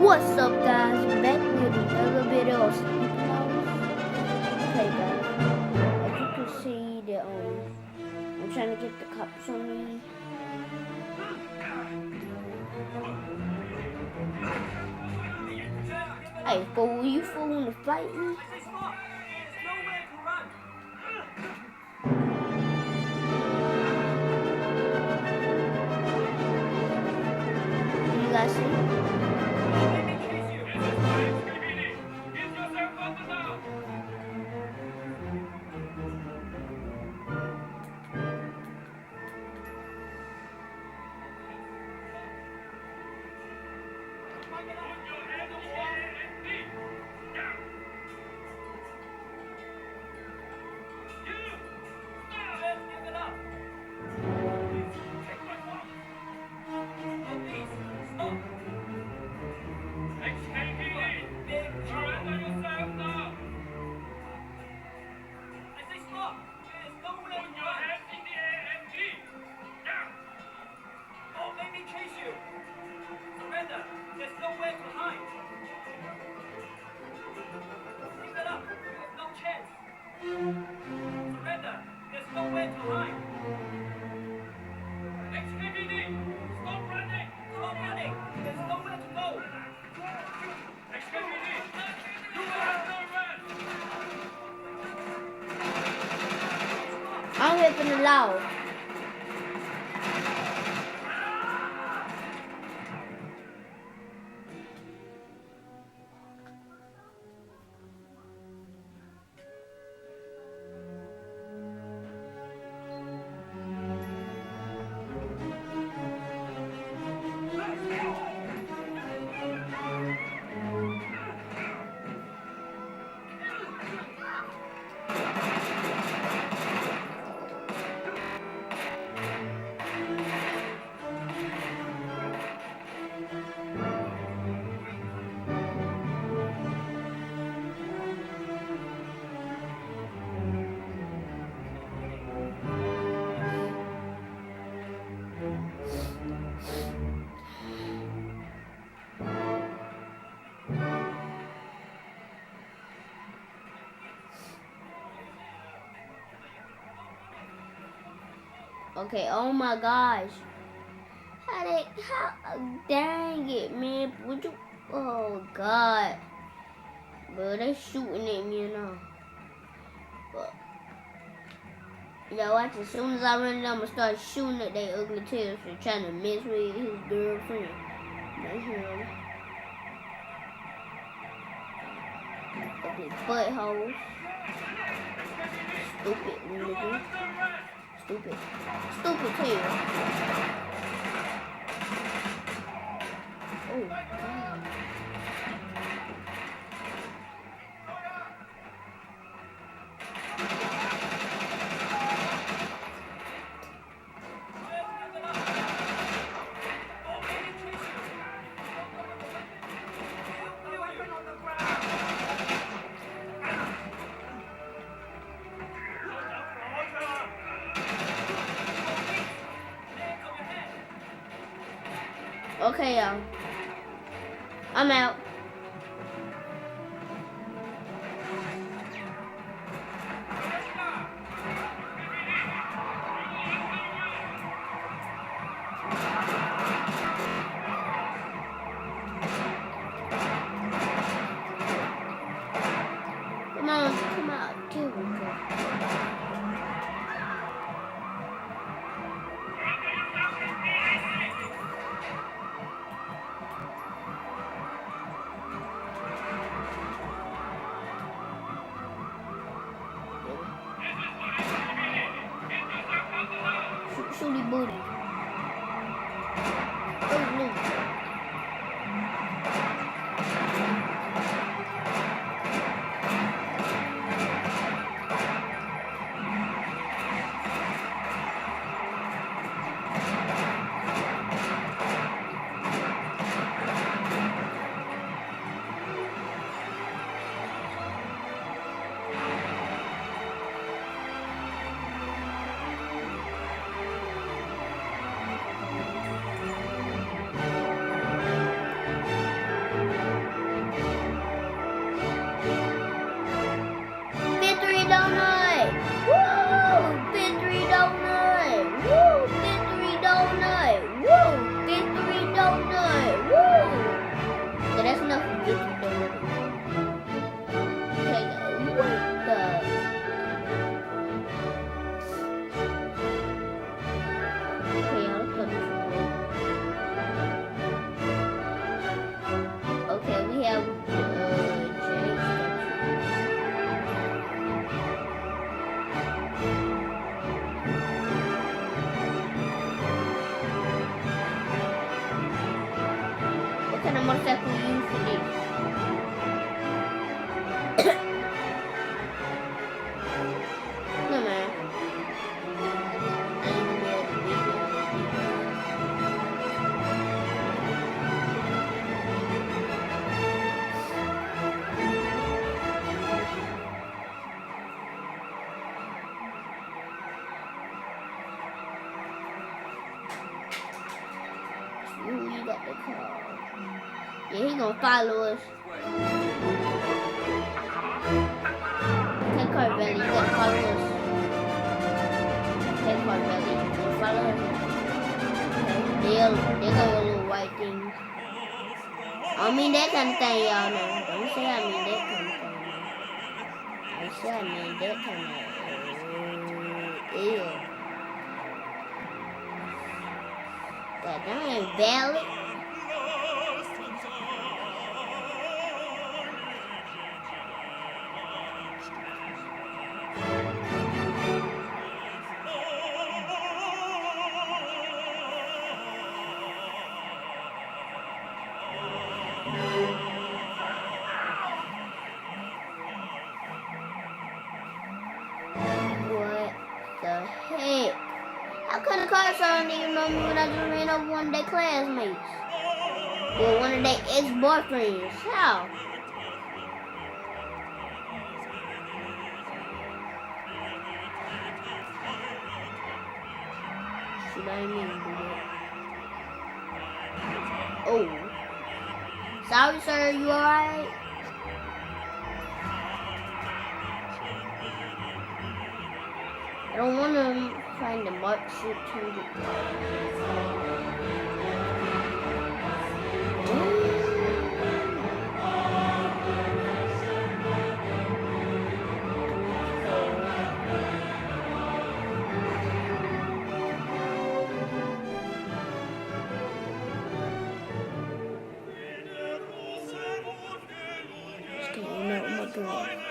What's up, guys? Back with another video of Sleeping House. Okay, guys. As you can see, that I'm trying to get the cops on me. Hey, fool, you fooling to fight me? You guys see? I'm ripping it loud. Okay, oh my gosh. Dang it, man. Would you, oh God. Bro, they shooting at me now. But, yeah, watch, as soon as I run it, I'm gonna start shooting at their ugly tails for trying to mess with his girlfriend. That's him. Ugly buttholes. Stupid nigga. Stupid tail. Oh, God. Okay, y'all. I'm out. Come on, come out. Here we go. What kind of motorcycle you use for this? No, man. You got the car. Yeah, he gonna follow us. Take car belly, you gotta follow us. Take car belly, you gonna follow us. Okay. They got your little white thing. I don't mean that kind of thing, y'all know. Don't say I mean that kind of thing. Don't say I mean that kind of ew. That ain't valid. What the heck? How come the car don't even know me when I just ran over one of their classmates? Or one of their ex-boyfriends? How? Should I even do that? Oh. Sorry, sir. You alright? I don't want to find the Mark 600. Just kidding, you know what I'm doing.